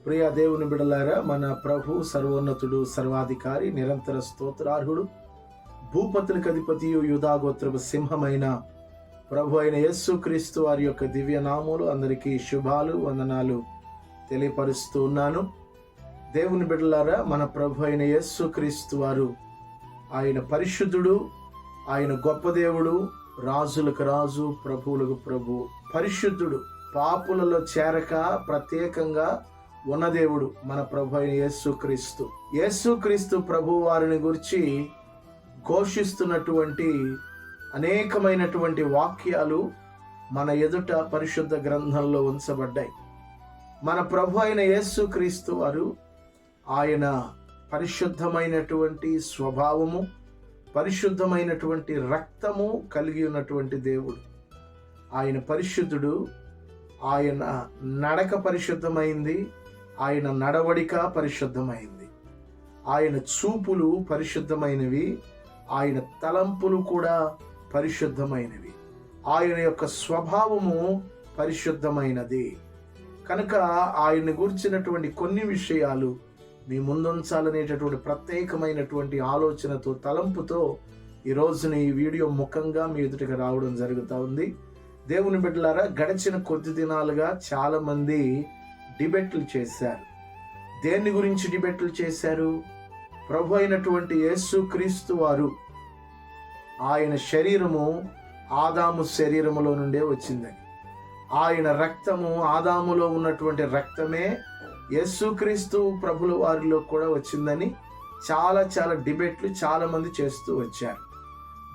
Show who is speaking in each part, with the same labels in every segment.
Speaker 1: ప్రియ దేవుని బిడలారా, మన ప్రభు సర్వోన్నతుడు, సర్వాధికారి, నిరంతర స్తోత్రార్హుడు, భూపతులకు అధిపతియు, యూదాగోత్రపు సింహమైన ప్రభు అయిన యేసుక్రీస్తు వారి యొక్క దివ్య నామములు అందరికీ శుభాలు, వందనాలు తెలియపరుస్తూ ఉన్నాను. దేవుని బిడ్డలారా, మన ప్రభు అయిన యేసుక్రీస్తు వారు ఆయన పరిశుద్ధుడు, ఆయన గొప్ప దేవుడు, రాజులకు రాజు, ప్రభువులకు ప్రభు, పరిశుద్ధుడు, పాపులలో చేరక ప్రత్యేకంగా ఉన్న దేవుడు మన ప్రభు అయిన యేసుక్రీస్తు ప్రభు వారిని గురించి ఘోషిస్తున్నటువంటి అనేకమైనటువంటి వాక్యాలు మన ఎదుట పరిశుద్ధ గ్రంథంలో ఉంచబడ్డాయి. మన ప్రభు అయిన యేసుక్రీస్తు వారు ఆయన పరిశుద్ధమైనటువంటి స్వభావము, పరిశుద్ధమైనటువంటి రక్తము కలిగి ఉన్నటువంటి దేవుడు. ఆయన పరిశుద్ధుడు, ఆయన నడక పరిశుద్ధమైంది, ఆయన నడవడిక పరిశుద్ధమైంది, ఆయన చూపులు పరిశుద్ధమైనవి, ఆయన తలంపులు కూడా పరిశుద్ధమైనవి, ఆయన యొక్క స్వభావము పరిశుద్ధమైనది. కనుక ఆయన్ని గురించినటువంటి కొన్ని విషయాలు మీ ముందుంచాలనేటటువంటి ప్రత్యేకమైనటువంటి ఆలోచనతో, తలంపుతో ఈరోజున ఈ వీడియో ముఖంగా మీ ఎదుటికి రావడం జరుగుతూ ఉంది. దేవుని బిడ్డలారా, గడిచిన కొద్ది దినాలుగా చాలా మంది డిబేట్లు చేశారు. దేన్ని గురించి డిబేట్లు చేశారు? ప్రభు అయినటువంటి యేసుక్రీస్తు వారు ఆయన శరీరము ఆదాము శరీరములో నుండే వచ్చిందని, ఆయన రక్తము ఆదాములో ఉన్నటువంటి రక్తమే యేసుక్రీస్తు ప్రభుల వారిలో కూడా వచ్చిందని చాలా డిబేట్లు చాలా మంది చేస్తూ వచ్చారు.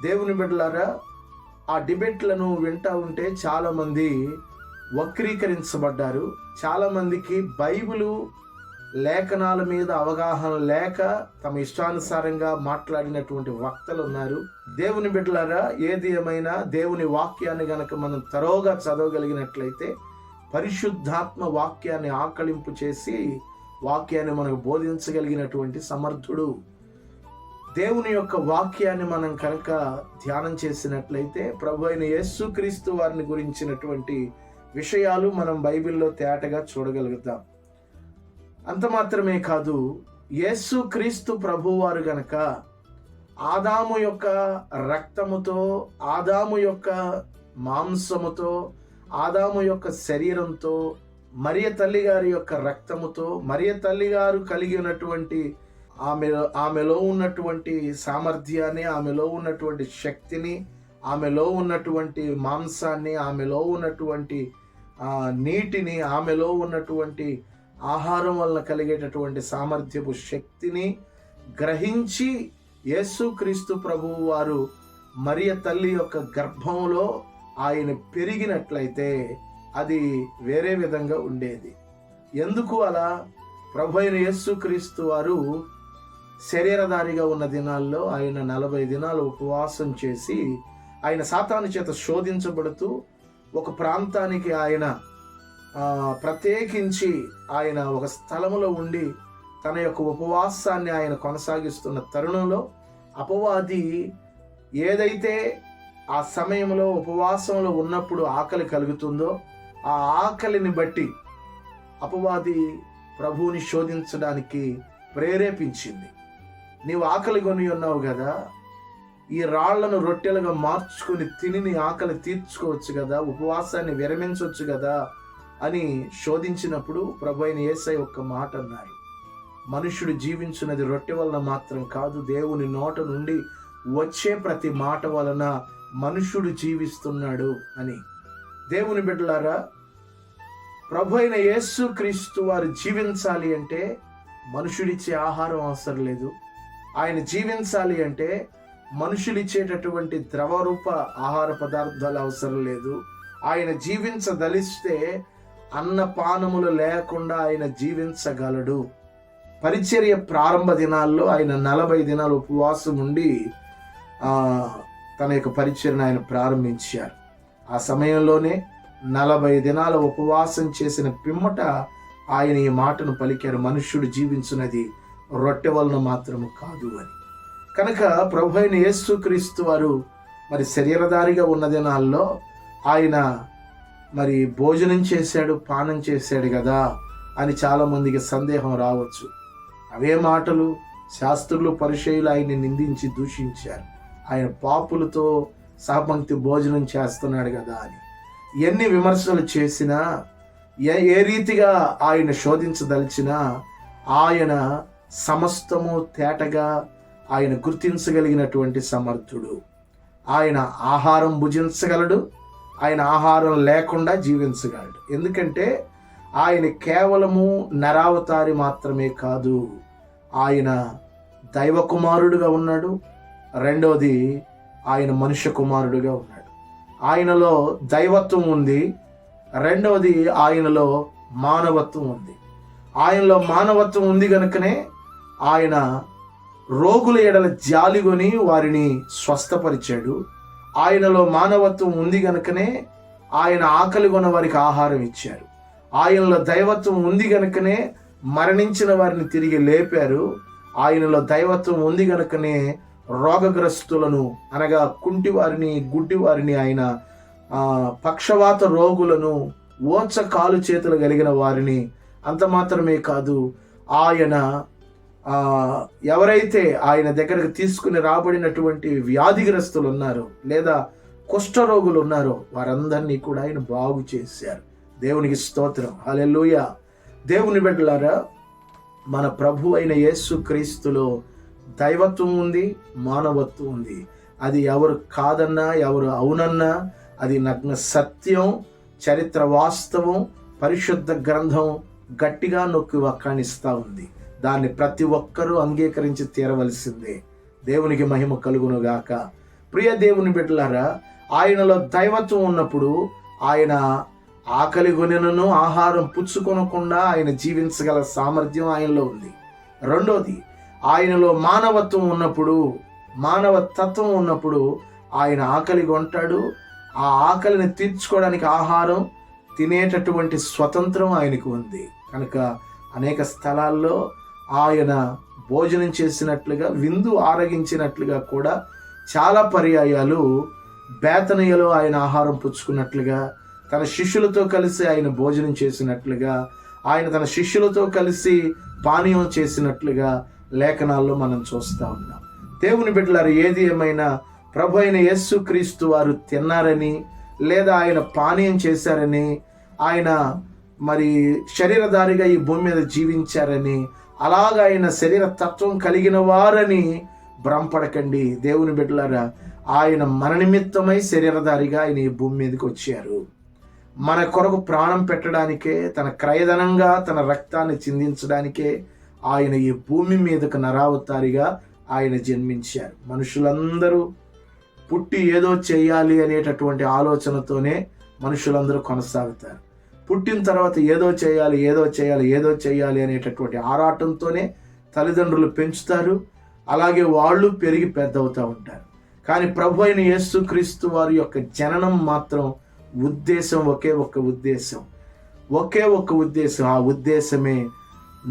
Speaker 1: దేవుని బిడ్డలారా, ఆ డిబేట్లను వింటూ ఉంటే చాలా మంది వక్రీకరించబడ్డారు. చాలా మందికి బైబిలు లేఖనాల మీద అవగాహన లేక తమ ఇష్టానుసారంగా మాట్లాడినటువంటి వక్తలు ఉన్నారు. దేవుని బిడ్డలారా, ఏది ఏమైనా దేవుని వాక్యాన్ని గనక మనం తరోగా చదవగలిగినట్లయితే, పరిశుద్ధాత్మ వాక్యాన్ని ఆకళింపు చేసి వాక్యాన్ని మనకు బోధించగలిగినటువంటి సమర్థుడు. దేవుని యొక్క వాక్యాన్ని మనం కనుక ధ్యానం చేసినట్లయితే ప్రభు అయిన యేసుక్రీస్తు వారిని గురించినటువంటి విషయాలు మనం బైబిల్లో తేటగా చూడగలుగుతాం. అంత మాత్రమే కాదు, యేసుక్రీస్తు ప్రభువారు గనక ఆదాము యొక్క రక్తముతో, ఆదాము యొక్క మాంసముతో, ఆదాము యొక్క శరీరంతో, మరియ తల్లి గారి యొక్క రక్తముతో, మరియ తల్లి గారు కలిగి ఉన్నటువంటి ఆమెలో ఉన్నటువంటి సామర్థ్యాన్ని, ఆమెలో ఉన్నటువంటి శక్తిని, ఆమెలో ఉన్నటువంటి మాంసాన్ని, ఆమెలో ఉన్నటువంటి నీటిని, ఆమెలో ఉన్నటువంటి ఆహారం వలన కలిగేటటువంటి సామర్థ్యపు శక్తిని గ్రహించి యేసుక్రీస్తు ప్రభువు వారు మరియ తల్లి యొక్క గర్భంలో ఆయన పెరిగినట్లయితే అది వేరే విధంగా ఉండేది. ఎందుకు అలా? ప్రభు అయిన యేసుక్రీస్తు వారు శరీరధారిగా ఉన్న దినాల్లో ఆయన 40 దినాలు ఉపవాసం చేసి, ఆయన సాతాను చేత శోధించబడుతూ ఒక ప్రాంతానికి ఆయన ప్రత్యేకించి ఆయన ఒక స్థలములో ఉండి తన యొక్క ఉపవాసాన్ని ఆయన కొనసాగిస్తున్న తరుణంలో అపవాది ఏదైతే ఆ సమయంలో ఉపవాసంలో ఉన్నప్పుడు ఆకలి కలుగుతుందో, ఆ ఆకలిని బట్టి అపవాది ప్రభువుని శోధించడానికి ప్రేరేపించింది. నీవు ఆకలి కొని ఉన్నావు కదా, ఈ రాళ్లను రొట్టెలుగా మార్చుకుని తిని నీ ఆకలి తీర్చుకోవచ్చు కదా, ఉపవాసాన్ని విరమించవచ్చు కదా అని శోధించినప్పుడు ప్రభు అయిన యేసయ్య ఒక్క మాట అన్నారు: మనుషుడు జీవించున్నది రొట్టె వలన మాత్రం కాదు, దేవుని నోట నుండి వచ్చే ప్రతి మాట వలన మనుషుడు జీవిస్తున్నాడు అని. దేవుని బిడ్డలారా, ప్రభు అయిన యేసుక్రీస్తు వారు జీవించాలి అంటే మనుషుడిచ్చే ఆహారం అవసరం లేదు. ఆయన జీవించాలి అంటే మనుషులిచ్చేటటువంటి ద్రవరూప ఆహార పదార్థాలు అవసరం లేదు. ఆయన జీవించదలిస్తే అన్నపానములు లేకుండా ఆయన జీవించగలడు. పరిచర్య ప్రారంభ దినాల్లో ఆయన 40 దినాలు ఉపవాసం ఉండి తన యొక్క పరిచర్యను ఆయన ప్రారంభించారు. ఆ సమయంలోనే 40 దినాల ఉపవాసం చేసిన పిమ్మట ఆయన ఈ మాటను పలికారు: మనుష్యుడు జీవించున్నది రొట్టె వలన మాత్రము కాదు అని. కనుక ప్రభు అయిన యేసుక్రీస్తు వారు మరి శరీరధారిగా ఉన్న దినాల్లో ఆయన మరి భోజనం చేశాడు, పానం చేశాడు కదా. అని చాలామందికి సందేహం రావచ్చు. అవే మాటలు శాస్త్రులు పరిచయులు ఆయన్ని నిందించి దూషించారు. ఆయన పాపులతో సహపంక్తి భోజనం చేస్తున్నాడు కదా అని. ఎన్ని విమర్శలు చేసినా, ఏ రీతిగా ఆయన శోధించదలిచినా ఆయన సమస్తము తేటగా ఆయన గుర్తించగలిగినటువంటి సమర్థుడు. ఆయన ఆహారం భుజించగలడు, ఆయన ఆహారం లేకుండా జీవించగలడు. ఎందుకంటే ఆయన కేవలము నరావతారి మాత్రమే కాదు, ఆయన దైవ కుమారుడుగా ఉన్నాడు. రెండవది ఆయన మనుష్య కుమారుడుగా ఉన్నాడు. ఆయనలో దైవత్వం ఉంది. రెండవది ఆయనలో మానవత్వం ఉంది. ఆయనలో మానవత్వం ఉంది కనుకనే ఆయన రోగుల ఎడల జాలిగొని వారిని స్వస్థపరిచాడు. ఆయనలో మానవత్వం ఉంది కనుకనే ఆయన ఆకలి కొన్న వారికి ఆహారం ఇచ్చారు. ఆయనలో దైవత్వం ఉంది కనుకనే మరణించిన వారిని తిరిగి లేపారు. ఆయనలో దైవత్వం ఉంది కనుకనే రోగగ్రస్తులను అనగా కుంటి వారిని, గుడ్డి వారిని, ఆయన పక్షవాత రోగులను, ఓచ కాలు చేతులు కలిగిన వారిని, అంత మాత్రమే కాదు, ఆయన ఎవరైతే ఆయన దగ్గరకు తీసుకుని రాబడినటువంటి వ్యాధిగ్రస్తులు ఉన్నారో లేదా కుష్ఠరోగులు ఉన్నారో వారందరినీ కూడా ఆయన బాగు చేశారు. దేవునికి స్తోత్రం, హల్లెలూయా. దేవుని బిడ్డలారా, మన ప్రభు అయిన యేసు క్రీస్తులో దైవత్వం ఉంది, మానవత్వం ఉంది. అది ఎవరు కాదన్నా, ఎవరు అవునన్నా అది నగ్న సత్యం, చరిత్ర వాస్తవం. పరిశుద్ధ గ్రంథం గట్టిగా నొక్కి వక్కాణిస్తూ ఉంది. దాన్ని ప్రతి ఒక్కరూ అంగీకరించి తీరవలసిందే. దేవునికి మహిమ కలుగునుగాక. ప్రియ దేవుని బిడ్డలారా, ఆయనలో దైవత్వం ఉన్నప్పుడు ఆయన ఆకలి గొనెనను ఆహారం పుచ్చుకొనకుండా ఆయన జీవించగల సామర్థ్యం ఆయనలో ఉంది. రెండోది, ఆయనలో మానవత్వం ఉన్నప్పుడు, మానవ తత్వం ఉన్నప్పుడు ఆయన ఆకలి కొంటాడు. ఆ ఆకలిని తీర్చుకోవడానికి ఆహారం తినేటటువంటి స్వతంత్రం ఆయనకు ఉంది. కనుక అనేక స్థలాల్లో ఆయన భోజనం చేసినట్లుగా, విందు ఆరగించినట్లుగా కూడా చాలా పర్యాయాలు బేతనీయలో ఆయన ఆహారం పుచ్చుకున్నట్లుగా, తన శిష్యులతో కలిసి ఆయన భోజనం చేసినట్లుగా, ఆయన తన శిష్యులతో కలిసి పానీయం చేసినట్లుగా లేఖనాల్లో మనం చూస్తూ ఉన్నాం. దేవుని బిడ్డలారు, ఏది ఏమైనా ప్రభు అయిన యేసు క్రీస్తు వారు తిన్నారని లేదా ఆయన పానీయం చేశారని, ఆయన మరి శరీరధారిగా ఈ భూమి మీద జీవించారని, అలాగ ఆయన శరీర తత్వం కలిగిన వారని భ్రమపడకండి. దేవుని బిడ్డలారా, ఆయన మన నిమిత్తమై శరీరధారిగా ఆయన ఈ భూమి మీదకి వచ్చారు. మన కొరకు ప్రాణం పెట్టడానికే, తన క్రయధనంగా తన రక్తాన్ని చిందించడానికే ఆయన ఈ భూమి మీదకు నరావతారిగా ఆయన జన్మించారు. మనుషులందరూ పుట్టి ఏదో చేయాలి అనేటటువంటి ఆలోచనతోనే మనుషులందరూ కొనసాగుతారు. పుట్టిన తర్వాత ఏదో చేయాలి, ఏదో చేయాలి, ఏదో చేయాలి అనేటటువంటి ఆరాటంతోనే తల్లిదండ్రులు పెంచుతారు. అలాగే వాళ్ళు పెరిగి పెద్ద అవుతూ ఉంటారు. కానీ ప్రభు అయిన యేసు క్రీస్తు వారి యొక్క జననం మాత్రం ఉద్దేశం ఒకే ఒక్క ఉద్దేశం. ఆ ఉద్దేశమే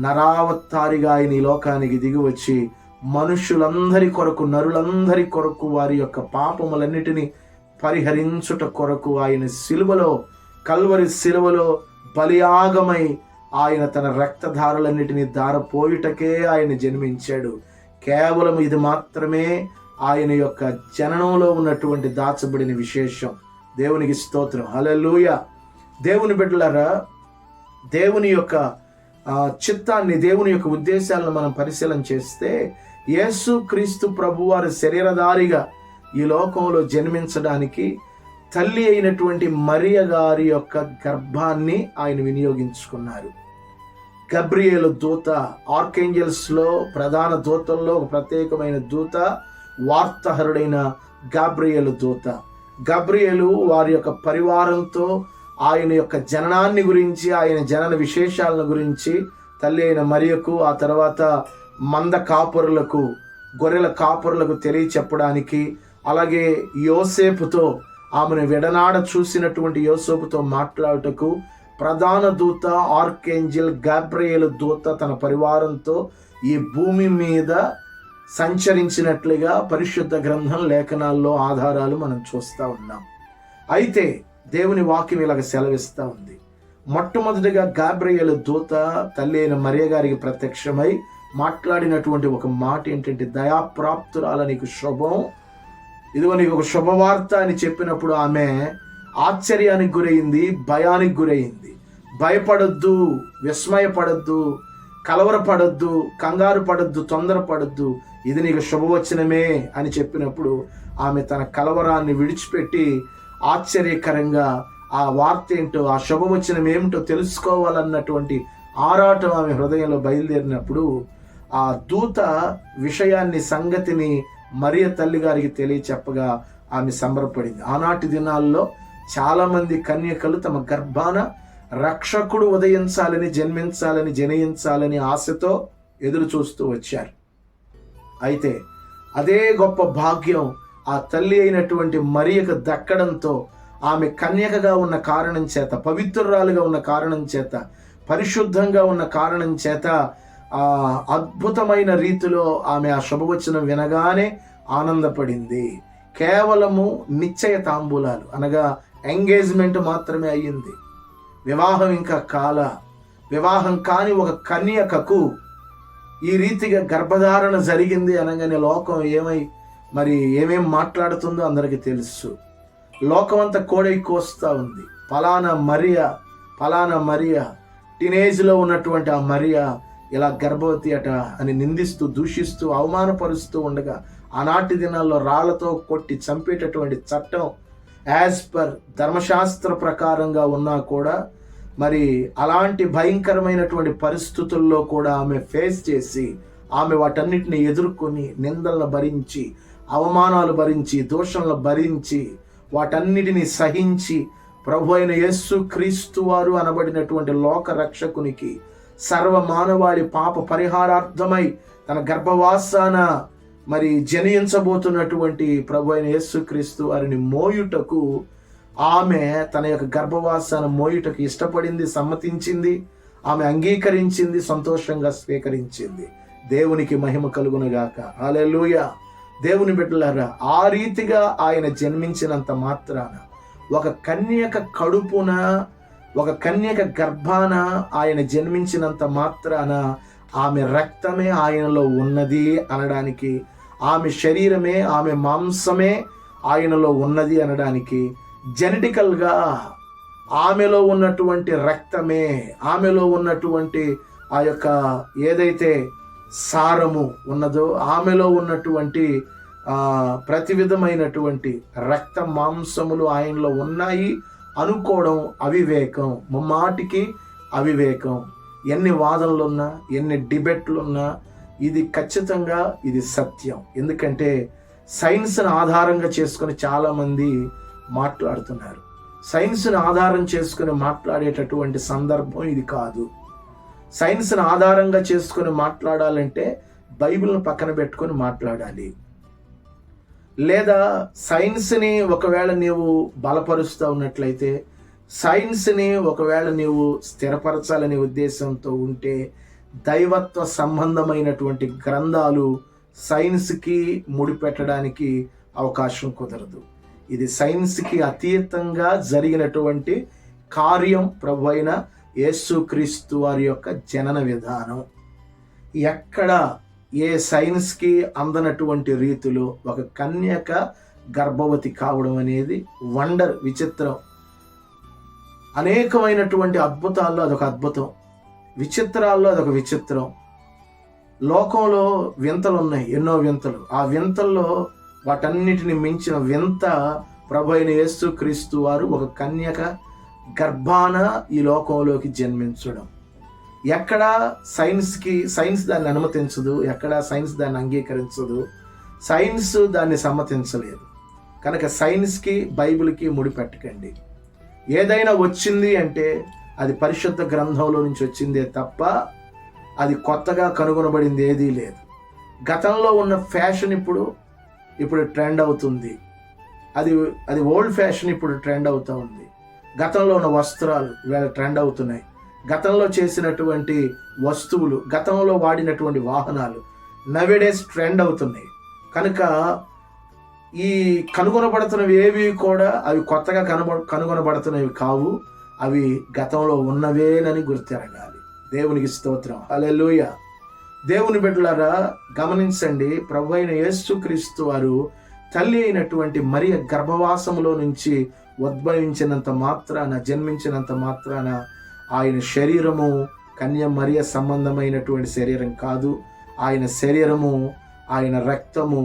Speaker 1: నరావతారిగా ఆయన ఈ లోకానికి దిగి వచ్చి మనుషులందరి కొరకు, నరులందరి కొరకు వారి యొక్క పాపములన్నిటినీ పరిహరించుట కొరకు ఆయన సిలువలో, కల్వరి సిలువలో బలియాగమై ఆయన తన రక్తధారలన్నిటినీ ధారపోయుటకే ఆయన జన్మించాడు. కేవలం ఇది మాత్రమే ఆయన యొక్క జననంలో ఉన్నటువంటి దాచబడిన విశేషం. దేవునికి స్తోత్రం, హల్లెలూయా. దేవుని బిడ్డలారా, దేవుని యొక్క చిత్తాన్ని, దేవుని యొక్క ఉద్దేశాలను మనం పరిశీలన చేస్తే, యేసు క్రీస్తు ప్రభువారు శరీరధారిగా ఈ లోకంలో జన్మించడానికి తల్లి అయినటువంటి మరియ గారి యొక్క గర్భాన్ని ఆయన వినియోగించుకున్నారు. గబ్రియేలు దూత, ఆర్కేంజల్స్లో ప్రధాన దూతల్లో ఒక ప్రత్యేకమైన దూత, వార్తాహరుడైన గాబ్రియేలు దూత. గబ్రియేలు వారి యొక్క పరివారంతో ఆయన యొక్క జననాన్ని గురించి, ఆయన జనన విశేషాలను గురించి తల్లి అయిన మరియకు, ఆ తర్వాత మంద కాపురులకు, గొర్రెల కాపురులకు తెలియచెప్పడానికి, అలాగే యోసేపుతో, ఆమెను విడనాడ చూసినటువంటి యోసేపుతో మాట్లాడుటకు ప్రధాన దూత ఆర్కేంజల్ గాబ్రియేలు దూత తన పరివారంతో ఈ భూమి మీద సంచరించినట్లుగా పరిశుద్ధ గ్రంథం లేఖనాల్లో ఆధారాలు మనం చూస్తూ ఉన్నాం. అయితే దేవుని వాక్యం ఇలాగ సెలవిస్తూ ఉంది. మొట్టమొదటిగా గాబ్రియేలు దూత తల్లి అయిన మరియ గారికి ప్రత్యక్షమై మాట్లాడినటువంటి ఒక మాట ఏంటంటే, దయాప్రాప్తురాల నీకు శుభం, ఇదిగో నీకు ఒక శుభవార్త అని చెప్పినప్పుడు ఆమె ఆశ్చర్యానికి గురైంది, భయానికి గురైంది. భయపడొద్దు, విస్మయపడొద్దు, కలవరపడొద్దు, కంగారు పడొద్దు, తొందరపడొద్దు, ఇది నీకు శుభవచనమే అని చెప్పినప్పుడు ఆమె తన కలవరాన్ని విడిచిపెట్టి ఆశ్చర్యకరంగా ఆ వార్త ఏంటో, ఆ శుభవచనం ఏమిటో తెలుసుకోవాలన్నటువంటి ఆరాటం ఆమె హృదయంలో బయలుదేరినప్పుడు ఆ దూత విషయాన్ని, సంగతిని మరియ తల్లి గారికి తెలియచెప్పగా ఆమె సంబరపడింది. ఆనాటి దినాల్లో చాలామంది కన్యకలు తమ గర్భాన రక్షకుడు ఉదయించాలని, జన్మించాలని, జనయించాలని ఆశతో ఎదురు చూస్తూ వచ్చారు. అయితే అదే గొప్ప భాగ్యం ఆ తల్లి అయినటువంటి మరియకు దక్కడంతో ఆమె కన్యకగా ఉన్న కారణం చేత, పవిత్రురాలుగా ఉన్న కారణం చేత, పరిశుద్ధంగా ఉన్న కారణం చేత అద్భుతమైన రీతిలో ఆమె ఆ శుభవచనం వినగానే ఆనందపడింది. కేవలము నిశ్చయ తాంబూలాలు అనగా ఎంగేజ్మెంట్ మాత్రమే అయ్యింది. వివాహం ఇంకా కాల. వివాహం కాని ఒక కన్యకకు ఈ రీతిగా గర్భధారణ జరిగింది అనగానే లోకం ఏమేం మాట్లాడుతుందో అందరికీ తెలుసు. లోకమంతా కోడై కోస్తా ఉంది. ఫలానా మరియా టీనేజ్లో ఉన్నటువంటి ఆ మరియా ఇలా గర్భవతి అట అని నిందిస్తూ, దూషిస్తూ, అవమానపరుస్తూ ఉండగా ఆనాటి దినాల్లో రాళ్లతో కొట్టి చంపేటటువంటి చట్టం యాజ్ పర్ ధర్మశాస్త్ర ప్రకారంగా ఉన్నా కూడా మరి అలాంటి భయంకరమైనటువంటి పరిస్థితుల్లో కూడా ఆమె ఫేస్ చేసి, ఆమె వాటన్నిటిని ఎదుర్కొని, నిందలను భరించి, అవమానాలు భరించి, దోషణలు భరించి, వాటన్నిటిని సహించి ప్రభు అయిన యేసు క్రీస్తు వారు అనబడినటువంటి లోక రక్షకునికి, సర్వ మానవాళి పాప పరిహారార్థమై తన గర్భవాసాన మరి జనించబోతున్నటువంటి ప్రభు అయిన యేసు క్రీస్తు వారిని మోయుటకు ఆమె తన యొక్క గర్భవాసాన మోయుటకు ఇష్టపడింది, సమ్మతించింది, ఆమె అంగీకరించింది, సంతోషంగా స్వీకరించింది. దేవునికి మహిమ కలుగునుగాక. హల్లెలూయా. దేవుని బిడ్డలారా, ఆ రీతిగా ఆయన జన్మించినంత మాత్రాన, ఒక కన్యక కడుపున, ఒక కన్యక గర్భాన ఆయన జన్మించినంత మాత్రాన ఆమె రక్తమే ఆయనలో ఉన్నది అనడానికి, ఆమె శరీరమే, ఆమె మాంసమే ఆయనలో ఉన్నది అనడానికి, జెనెటికల్గా ఆమెలో ఉన్నటువంటి రక్తమే, ఆమెలో ఉన్నటువంటి ఆ యొక్క ఏదైతే సారము ఉన్నదో, ఆమెలో ఉన్నటువంటి ప్రతి విధమైనటువంటి రక్త మాంసములు ఆయనలో ఉన్నాయి అనుకోవడం అవివేకం, ముమ్మాటికి అవివేకం. ఎన్ని వాదనలున్నా, ఎన్ని డిబేట్లున్నా ఇది ఖచ్చితంగా ఇది సత్యం. ఎందుకంటే సైన్స్ని ఆధారంగా చేసుకొని చాలామంది మాట్లాడుతున్నారు. సైన్స్ని ఆధారం చేసుకుని మాట్లాడేటటువంటి సందర్భం ఇది కాదు. సైన్స్ని ఆధారంగా చేసుకుని మాట్లాడాలంటే బైబిల్ని పక్కన పెట్టుకొని మాట్లాడాలి. లేదా సైన్స్ని ఒకవేళ నీవు బలపరుస్తూ ఉన్నట్లయితే, సైన్స్ని ఒకవేళ నీవు స్థిరపరచాలనే ఉద్దేశంతో ఉంటే, దైవత్వ సంబంధమైనటువంటి గ్రంథాలు సైన్స్కి ముడిపెట్టడానికి అవకాశం కుదరదు. ఇది సైన్స్కి అతీతంగా జరిగినటువంటి కార్యం ప్రభు అయిన యేసుక్రీస్తు వారి యొక్క జనన విధానం. ఎక్కడ ఏ సైన్స్కి అందనటువంటి రీతిలో ఒక కన్యక గర్భవతి కావడం అనేది వండర్, విచిత్రం. అనేకమైనటువంటి అద్భుతాల్లో అదొక అద్భుతం, విచిత్రాల్లో అదొక విచిత్రం. లోకంలో వింతలు ఉన్నాయి, ఎన్నో వింతలు. ఆ వింతల్లో వాటన్నిటిని మించిన వింత ప్రభు అయిన యేసుక్రీస్తు వారు ఒక కన్యక గర్భాన ఈ లోకంలోకి జన్మించడం. ఎక్కడ సైన్స్ దాన్ని అనుమతించదు, ఎక్కడ సైన్స్ దాన్ని అంగీకరించదు, సైన్స్ దాన్ని సమ్మతించలేదు. కనుక సైన్స్కి బైబిల్కి ముడిపెట్టకండి. ఏదైనా వచ్చింది అంటే అది పరిశుద్ధ గ్రంథంలో నుంచి వచ్చిందే తప్ప అది కొత్తగా కనుగొనబడింది ఏదీ లేదు. గతంలో ఉన్న ఫ్యాషన్ ఇప్పుడు ట్రెండ్ అవుతుంది. అది ఓల్డ్ ఫ్యాషన్ ఇప్పుడు ట్రెండ్ అవుతూ ఉంది. గతంలో ఉన్న వస్త్రాలు ఇవాళ ట్రెండ్ అవుతున్నాయి. గతంలో చేసినటువంటి వస్తువులు, గతంలో వాడినటువంటి వాహనాలు నవేడేస్ ట్రెండ్ అవుతున్నాయి. కనుక ఈ కనుగొనబడుతున్నవి ఏవి కూడా అవి కొత్తగా కనుగొనబడుతున్నవి కావు. అవి గతంలో ఉన్నవేనని గుర్తెరగాలి. దేవునికి స్తోత్రం. హల్లెలూయా. దేవుని బిడ్డలారా గమనించండి, ప్రభు అయిన యేసుక్రీస్తు వారు తల్లి అయినటువంటి మరియ గర్భవాసములో నుంచి ఉద్భవించినంత మాత్రాన, జన్మించినంత మాత్రాన ఆయన శరీరము కన్య మరియ సంబంధమైనటువంటి శరీరం కాదు. ఆయన శరీరము, ఆయన రక్తము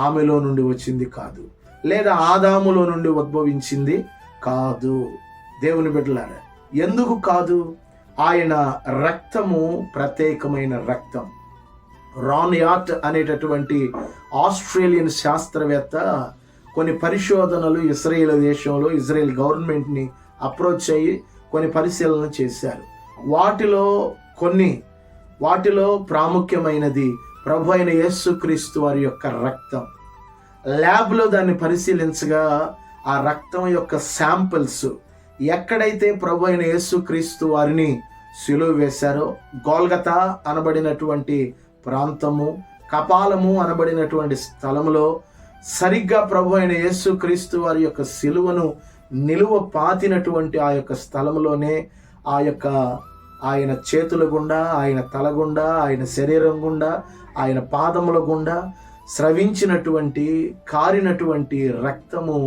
Speaker 1: ఆమెలో నుండి వచ్చింది కాదు, లేదా ఆదాములో నుండి ఉద్భవించింది కాదు. దేవుని బిడ్డలారా, ఎందుకు కాదు? ఆయన రక్తము ప్రత్యేకమైన రక్తం. రాన్ యాట్ అనేటటువంటి ఆస్ట్రేలియన్ శాస్త్రవేత్త కొన్ని పరిశోధనలు ఇజ్రాయేల్ దేశంలో, ఇజ్రాయేల్ గవర్నమెంట్ని అప్రోచ్ అయ్యి కొన్ని పరిశీలన చేశారు. వాటిలో ప్రాముఖ్యమైనది ప్రభు అయిన యేసుక్రీస్తు వారి యొక్క రక్తం. ల్యాబ్లో దాన్ని పరిశీలించగా ఆ రక్తం యొక్క శాంపిల్స్ ఎక్కడైతే ప్రభు అయిన యేసుక్రీస్తు వారిని సిలువ వేశారో, గోల్గతా అనబడినటువంటి ప్రాంతము, కపాలము అనబడినటువంటి స్థలములో సరిగ్గా ప్రభు అయిన యేసుక్రీస్తు వారి యొక్క సిలువను నిలువ పాతినటువంటి ఆ యొక్క స్థలములోనే ఆయన చేతుల గుండా, ఆయన తల గుండా, ఆయన శరీరం గుండా, ఆయన పాదముల గుండా స్రవించినటువంటి, కారినటువంటి రక్తము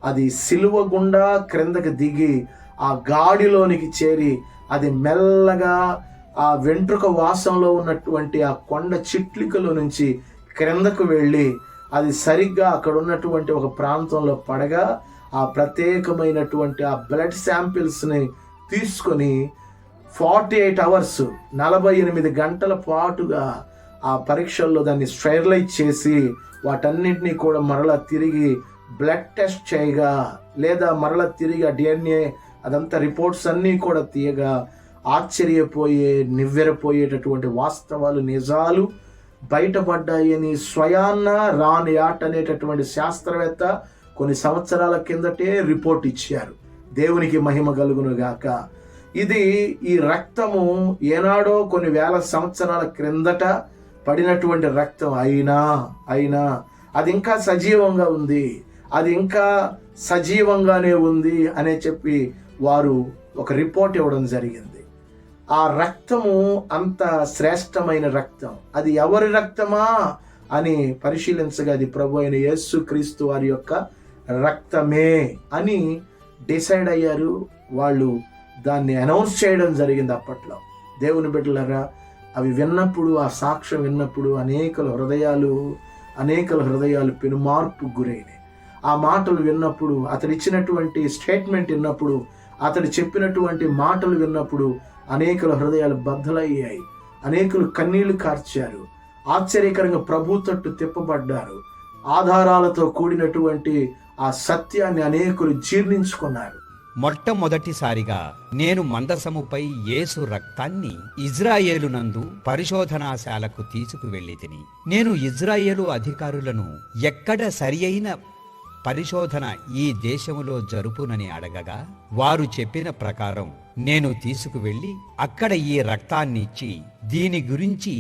Speaker 1: అది సిలువ గుండా క్రిందకి దిగి ఆ గాడిలోనికి చేరి అది మెల్లగా ఆ వెంట్రుక వాసంలో ఉన్నటువంటి ఆ కొండ చిట్లికలో నుంచి క్రిందకు వెళ్ళి అది సరిగ్గా అక్కడ ఉన్నటువంటి ఒక ప్రాంతంలో పడగా ఆ ప్రత్యేకమైనటువంటి ఆ బ్లడ్ శాంపిల్స్ని తీసుకొని 48 అవర్స్ 48 గంటల పాటుగా ఆ పరీక్షల్లో దాన్ని స్టెరిలైజ్ చేసి వాటన్నింటినీ కూడా మరలా తిరిగి బ్లడ్ టెస్ట్ చేయగా, లేదా మరలా తిరిగి ఆ DNA అదంతా రిపోర్ట్స్ అన్నీ కూడా తీయగా నివ్వెరపోయేటటువంటి వాస్తవాలు, నిజాలు బయటపడ్డాయని స్వయాన్న రాన్ యాట్ అనేటటువంటి శాస్త్రవేత్త కొన్ని సంవత్సరాల కిందటే రిపోర్ట్ ఇచ్చారు. దేవునికి మహిమ కలుగును గాక. ఈ రక్తము ఏనాడో కొన్ని వేల సంవత్సరాల క్రిందట పడినటువంటి రక్తం అయినా అది ఇంకా సజీవంగా ఉంది, అది ఇంకా సజీవంగానే ఉంది అనే చెప్పి వారు ఒక రిపోర్ట్ ఇవ్వడం జరిగింది. ఆ రక్తము అంత శ్రేష్టమైన రక్తం. అది ఎవరి రక్తమా అని పరిశీలించగా అది ప్రభు అయిన యేసుక్రీస్తు వారి యొక్క రక్తమే అని డిసైడ్ అయ్యారు. వాళ్ళు దాన్ని అనౌన్స్ చేయడం జరిగింది అప్పట్లో. దేవుని బిడ్డలారా, అవి విన్నప్పుడు, ఆ సాక్ష్యం విన్నప్పుడు అనేకల హృదయాలు పెనుమార్పు గురైనాయి. ఆ మాటలు విన్నప్పుడు, అతడు ఇచ్చినటువంటి స్టేట్మెంట్ విన్నప్పుడు, అతడు చెప్పినటువంటి మాటలు విన్నప్పుడు అనేకల హృదయాలు బద్దలయ్యాయి. అనేకులు కన్నీళ్లు కార్చారు. ఆశ్చర్యకరంగా ప్రభు తట్టు తిప్పబడ్డారు. ఆధారాలతో కూడినటువంటి ఆ సత్యాన్ని అనేకులు జీర్ణించుకున్నారు.
Speaker 2: మొట్టమొదటిసారిగా నేను మందసముపై యేసు రక్తాన్ని ఇజ్రాయేలునందు పరిశోధనాశాలకు తీసుకువెళ్ళి తిని, నేను ఇజ్రాయేలు అధికారులను ఎక్కడ సరియైన పరిశోధన ఈ దేశములో జరుపునని అడగగా, వారు చెప్పిన ప్రకారం నేను తీసుకువెళ్ళి అక్కడ ఈ రక్తాన్నిచ్చి దీని గురించి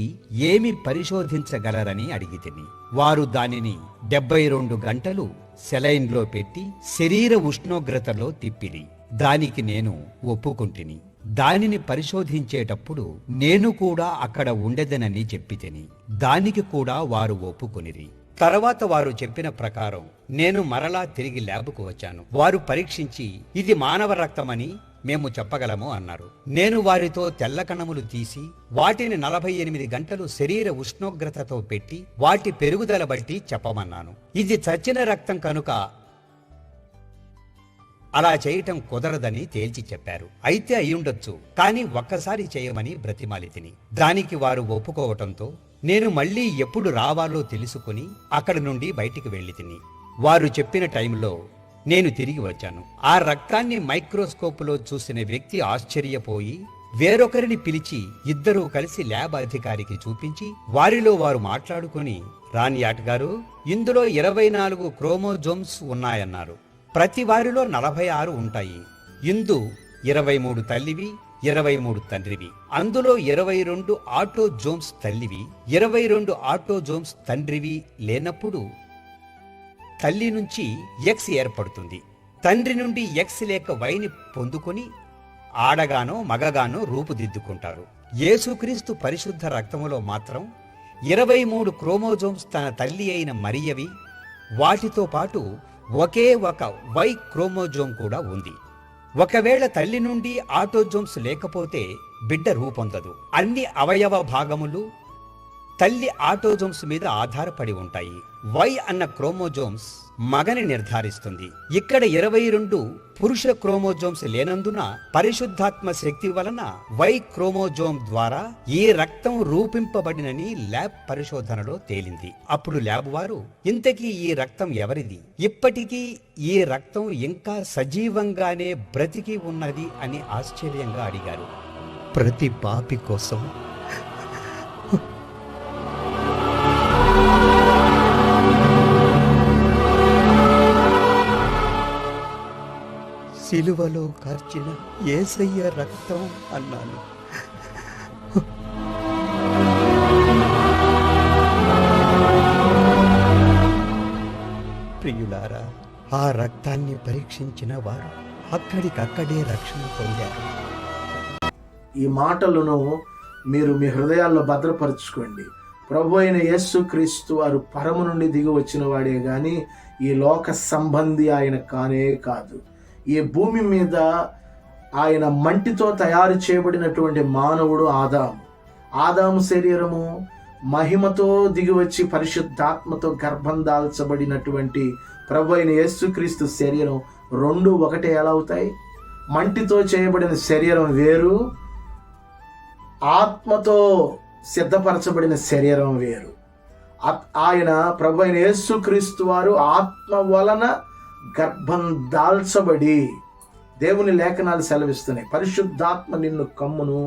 Speaker 2: ఏమి పరిశోధించగలరని అడిగితిని. వారు దానిని 72 గంటలు సెలైన్లో పెట్టి శరీర ఉష్ణోగ్రతలో తిప్పిరి. దానికి నేను ఒప్పుకుంటిని. దానిని పరిశోధించేటప్పుడు నేను కూడా అక్కడ ఉండెదనని చెప్పితిని. దానికి కూడా వారు ఒప్పుకొనిరి. తర్వాత వారు చెప్పిన ప్రకారం నేను మరలా తిరిగి ల్యాబ్కు వచ్చాను. వారు పరీక్షించి ఇది మానవ రక్తమని మేము చెప్పగలము అన్నారు. నేను వారితో తెల్ల కణములు తీసి వాటిని 48 గంటలు శరీర ఉష్ణోగ్రతతో పెట్టి వాటి పెరుగుదల బట్టి చెప్పమన్నాను. ఇది చచ్చిన రక్తం కనుక అలా చేయటం కుదరదని తేల్చి చెప్పారు. అయితే అయ్యుండొచ్చు, కానీ ఒక్కసారి చేయమని బ్రతిమాలితిని. దానికి వారు ఒప్పుకోవటంతో నేను మళ్ళీ ఎప్పుడు రావాలో తెలుసుకుని అక్కడి నుండి బయటికి వెళ్ళితిని. వారు చెప్పిన టైంలో నేను తిరిగి వచ్చాను. ఆ రక్తాన్ని మైక్రోస్కోపులో చూసిన వ్యక్తి ఆశ్చర్యపోయి వేరొకరిని పిలిచి ఇద్దరూ కలిసి ల్యాబ్ అధికారికి చూపించి వారిలో వారు మాట్లాడుకుని, రాన్ యాట్ గారు, ఇందులో 24 క్రోమోజోమ్స్ ఉన్నాయన్నారు. ప్రతి వారిలో 46 ఉంటాయి. ఇందు 23 తల్లివి, 23 తండ్రివి. అందులో 22 ఆటోజోమ్స్ తల్లివి, 22 ఆటోజోమ్స్ తండ్రివి లేనప్పుడు తల్లి నుంచి ఎక్స్ ఏర్పడుతుంది. తండ్రి నుండి ఎక్స్ లేక వైని పొందుకొని ఆడగానో మగగానో రూపుదిద్దుకుంటారు. యేసుక్రీస్తు పరిశుద్ధ రక్తములో మాత్రం 23 క్రోమోజోమ్స్ తన తల్లి అయిన మరియవి, వాటితో పాటు ఒకే ఒక వై క్రోమోజోమ్ కూడా ఉంది. ఒకవేళ తల్లి నుండి ఆటోజోమ్స్ లేకపోతే బిడ్డ రూపొందదు. అన్ని అవయవ భాగములు తల్లి ఆటోజోమ్స్ మీద ఆధారపడి ఉంటాయి. వై అన్న క్రోమోజోమ్స్ మగని నిర్ధారిస్తుంది. ఇక్కడ 22 పురుష క్రోమోజోమ్స్ లేనందున పరిశుద్ధాత్మ శక్తి వలన వై క్రోమోజోమ్ ద్వారా ఈ రక్తం రూపింపబడినని ల్యాబ్ పరిశోధనలో తేలింది. అప్పుడు ల్యాబ్ వారు, ఇంతకీ ఈ రక్తం ఎవరిది? ఇప్పటికీ ఈ రక్తం ఇంకా సజీవంగానే బ్రతికి ఉన్నది అని ఆశ్చర్యంగా అడిగారు. ప్రతి పాపి కోసం సిలువలో కార్చిన యేసయ్య రక్తం అన్నాను. ప్రియులారా, ఆ రక్తాన్ని పరీక్షించిన వారు అక్కడికక్కడే రక్షణ పొందారు.
Speaker 1: ఈ మాటలను మీరు మీ హృదయాల్లో భద్రపరచుకోండి. ప్రభు అయిన యేసుక్రీస్తు వారు పరము నుండి దిగి వచ్చిన వాడే గాని ఈ లోక సంబంధి ఆయన కానే కాదు. ఈ భూమి మీద ఆయన మంటితో తయారు చేయబడినటువంటి మానవుడు ఆదాము శరీరము మహిమతో దిగివచ్చి పరిశుద్ధాత్మతో గర్భం దాల్చబడినటువంటి ప్రభు అయిన యేసుక్రీస్తు శరీరం రెండు ఒకటే ఎలా అవుతాయి? మంటితో చేయబడిన శరీరం వేరు, ఆత్మతో సిద్ధపరచబడిన శరీరం వేరు. ఆయన ప్రభు అయిన యేసుక్రీస్తు వారు ఆత్మ వలన గర్భం దాల్చబడి, దేవుని లేఖనాలు సెలవిస్తున్నాయి, పరిశుద్ధాత్మ నిన్ను కమ్మును,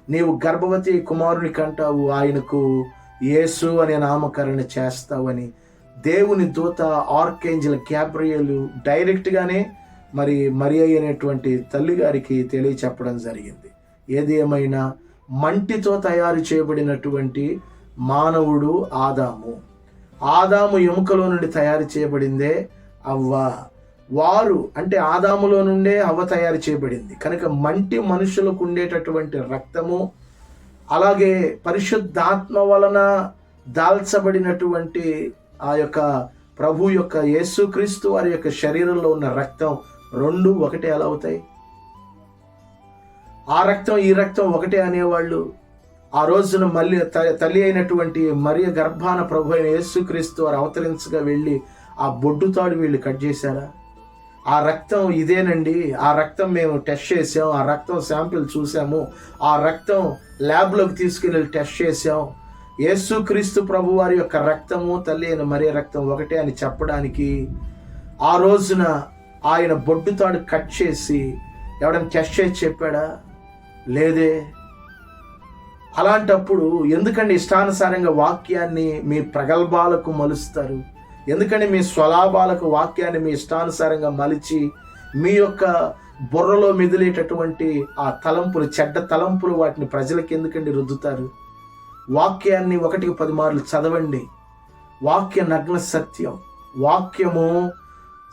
Speaker 1: నీవు గర్భవతి కుమారుని కంటావు, ఆయనకు యేసు అనే నామకరణ చేస్తావని దేవుని దూత ఆర్కేంజల్ గ్యాబ్రియలు డైరెక్ట్గానే మరి అనేటువంటి తల్లి గారికి తెలియచెప్పడం జరిగింది. ఏది ఏమైనా మంటితో తయారు చేయబడినటువంటి మానవుడు ఆదాము ఎముకలో నుండి తయారు చేయబడిందే అవ్వ. వారు అంటే ఆదాములో నుండే అవ్వ తయారు చేయబడింది కనుక మంటి మనుషులకు ఉండేటటువంటి రక్తము, అలాగే పరిశుద్ధాత్మ వలన దాల్చబడినటువంటి ఆ యొక్క ప్రభు యొక్క యేసుక్రీస్తు వారి యొక్క శరీరంలో ఉన్న రక్తం రెండు ఒకటే ఎలా అవుతాయి? ఆ రక్తం ఈ రక్తం ఒకటే అనేవాళ్ళు ఆ రోజున మళ్ళీ తల్లి అయినటువంటి మరియ గర్భాన ప్రభు అయిన యేసుక్రీస్తు వారు అవతరించగా వెళ్ళి ఆ బొడ్డుతాడు వీళ్ళు కట్ చేశారా? ఆ రక్తం ఇదేనండి, ఆ రక్తం మేము టెస్ట్ చేసాం, ఆ రక్తం శాంపిల్ చూసాము, ఆ రక్తం ల్యాబ్లోకి తీసుకెళ్ళి టెస్ట్ చేసాం, యేసుక్రీస్తు ప్రభు వారి యొక్క రక్తము తల్లి అయిన మరియ రక్తం ఒకటే అని చెప్పడానికి ఆ రోజున ఆయన బొడ్డుతాడు కట్ చేసి ఎవడైనా టెస్ట్ చేసి చెప్పాడా? లేదే. అలాంటప్పుడు ఎందుకండి ఇష్టానుసారంగా వాక్యాన్ని మీ ప్రగల్భాలకు మలుస్తారు? ఎందుకంటే మీ స్వలాభాలకు వాక్యాన్ని మీ ఇష్టానుసారంగా మలిచి మీ యొక్క బుర్రలో మెదిలేటటువంటి ఆ తలంపులు, చెడ్డ తలంపులు, వాటిని ప్రజలకు ఎందుకండి రుద్దుతారు? వాక్యాన్ని 1కి 10 మార్లు చదవండి. వాక్య నగ్న సత్యం. వాక్యము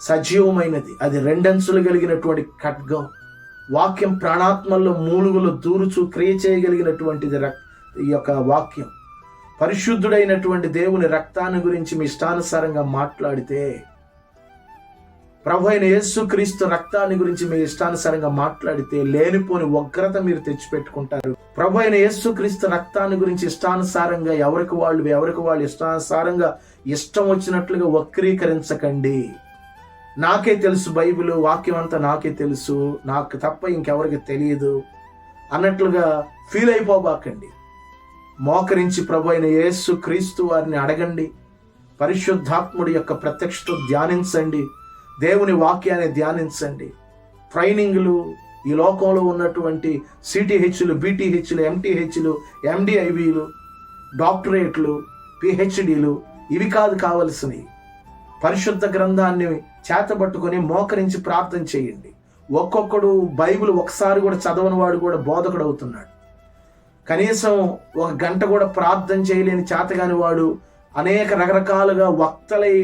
Speaker 1: సజీవమైనది, అది 2 అంచులు కలిగినటువంటి ఖడ్గం. వాక్యం ప్రాణాత్మల్లో మూలుగులు దూరుచు క్రియ చేయగలిగినటువంటిది ఈ యొక్క వాక్యం. పరిశుద్ధుడైనటువంటి దేవుని రక్తాన్ని గురించి మీ ఇష్టానుసారంగా మాట్లాడితే, ప్రభు అయిన యేసుక్రీస్తు రక్తాన్ని గురించి మీ ఇష్టానుసారంగా మాట్లాడితే లేనిపోని ఉగ్రత మీరు తెచ్చిపెట్టుకుంటారు. ప్రభు అయిన యేసుక్రీస్తు రక్తాన్ని గురించి ఇష్టానుసారంగా ఎవరికి వాళ్ళు ఇష్టానుసారంగా ఇష్టం వచ్చినట్లుగా వక్రీకరించకండి. నాకే తెలుసు, బైబిల్ వాక్యం అంతా నాకే తెలుసు, నాకు తప్ప ఇంకెవరికి తెలియదు అన్నట్లుగా ఫీల్ అయిపోబాకండి. మోకరించి ప్రభు అయిన యేసు క్రీస్తు వారిని అడగండి. పరిశుద్ధాత్ముడి యొక్క ప్రత్యక్షత ధ్యానించండి. దేవుని వాక్యాన్ని ధ్యానించండి. ట్రైనింగ్లు, ఈ లోకంలో ఉన్నటువంటి సిటిహెచ్లు, బీటీహెచ్లు, ఎంటీహెచ్లు, ఎండిఐవీలు, డాక్టరేట్లు, పిహెచ్డీలు ఇవి కాదు కావలసినవి. పరిశుద్ధ గ్రంథాన్ని చేతబట్టుకొని మోకరించి ప్రార్థన చేయండి. ఒక్కొక్కడు బైబిల్ ఒకసారి కూడా చదవని వాడు కూడా బోధకుడు అవుతున్నాడు. కనీసం 1 గంట కూడా ప్రార్థన చేయలేని చేతగాని వాడు అనేక రకరకాలుగా వక్తలై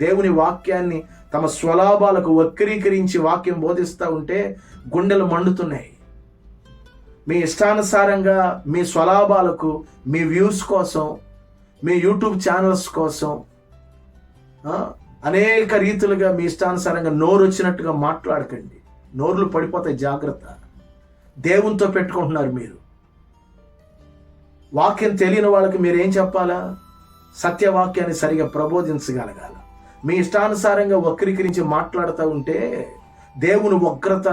Speaker 1: దేవుని వాక్యాన్ని తమ స్వలాభాలకు వక్రీకరించి వాక్యం బోధిస్తూ ఉంటే గుండెలు మండుతున్నాయి. మీ ఇష్టానుసారంగా మీ స్వలాభాలకు, మీ వ్యూస్ కోసం, మీ యూట్యూబ్ ఛానల్స్ కోసం అనేక రీతులుగా మీ ఇష్టానుసారంగా నోరు వచ్చినట్టుగా మాట్లాడకండి. నోర్లు పడిపోతాయి, జాగ్రత్త. దేవునితో పెట్టుకుంటున్నారు మీరు. వాక్యం తెలియని వాళ్ళకి మీరేం చెప్పాలా? సత్యవాక్యాన్ని సరిగా ప్రబోధించగలగాల. మీ ఇష్టానుసారంగా వక్రీకరించి మాట్లాడుతూ ఉంటే దేవుని ఉగ్రత,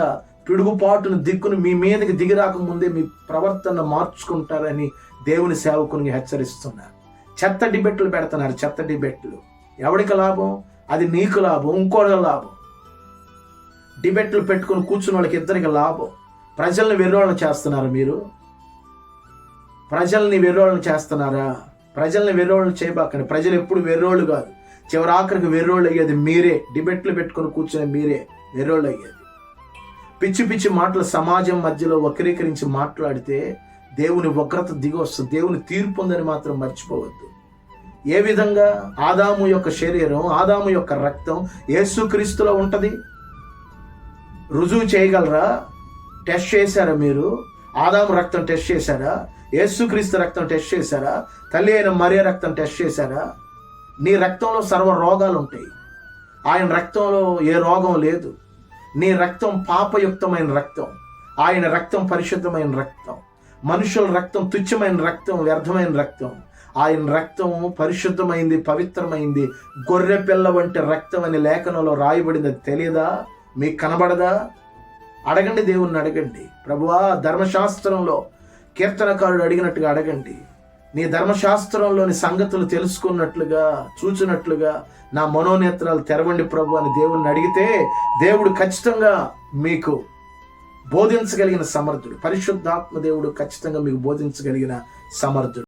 Speaker 1: పిడుగుపాటును, దిక్కును మీ మీదకి దిగిరాకముందే మీ ప్రవర్తన మార్చుకుంటారని దేవుని సేవకుని హెచ్చరిస్తున్నారు. చెత్త డిబెట్లు పెడుతున్నారు, చెత్త డిబెట్లు. ఎవరికి లాభం? అది నీకు లాభం, ఇంకోటి లాభం. డిబెట్లు పెట్టుకుని కూర్చున్న వాళ్ళకి ఇద్దరికి లాభం. ప్రజల్ని వెర్రోళ్ళని చేస్తున్నారు మీరు. ప్రజల్ని వెర్రోళ్ళని చేస్తున్నారా? ప్రజల్ని వెర్రోళ్ళని చేయబాకండి. ప్రజలు ఎప్పుడు వెర్రోళ్ళు కాదు, చివరి ఆఖరికి వెర్రోళ్ళు అయ్యేది మీరే. డిబెట్లు పెట్టుకుని కూర్చునే మీరే వెర్రోళ్ళు అయ్యేది. పిచ్చి పిచ్చి మాటలు సమాజం మధ్యలో వక్రీకరించి మాట్లాడితే దేవుని ఉగ్రత దిగి వస్తుంది. దేవుని తీర్పు ఉందని మాత్రం మర్చిపోవద్దు. ఏ విధంగా? ఆదాము యొక్క శరీరం, ఆదాము యొక్క రక్తం యేసుక్రీస్తులో ఉంటది. రుజువు చేయగలరా? టెస్ట్ చేశారా మీరు? ఆదాము రక్తం టెస్ట్ చేశారా? యేసుక్రీస్తు రక్తం టెస్ట్ చేశారా? తల్లి అయిన మరియ రక్తం టెస్ట్ చేశారా? నీ రక్తంలో సర్వ రోగాలు ఉంటాయి, ఆయన రక్తంలో ఏ రోగం లేదు. నీ రక్తం పాపయుక్తమైన రక్తం, ఆయన రక్తం పరిశుద్ధమైన రక్తం. మనుషుల రక్తం తుచ్చమైన రక్తం, వ్యర్థమైన రక్తం. ఆయన రక్తం పరిశుద్ధమైంది, పవిత్రమైంది. గొర్రె పిల్ల వంటి రక్తం అని లేఖనంలో రాయబడింది. అది తెలియదా? మీకు కనబడదా? అడగండి, దేవుణ్ణి అడగండి. ప్రభువా, ధర్మశాస్త్రంలో కీర్తనకారుడు అడిగినట్టుగా అడగండి. నీ ధర్మశాస్త్రంలోని సంగతులు తెలుసుకున్నట్లుగా, చూచినట్లుగా నా మనోనేత్రాలు తెరవండి ప్రభు అని దేవుణ్ణి అడిగితే దేవుడు ఖచ్చితంగా మీకు బోధించగలిగిన సమర్థుడు. పరిశుద్ధాత్మ దేవుడు ఖచ్చితంగా మీకు బోధించగలిగిన సమర్థుడు.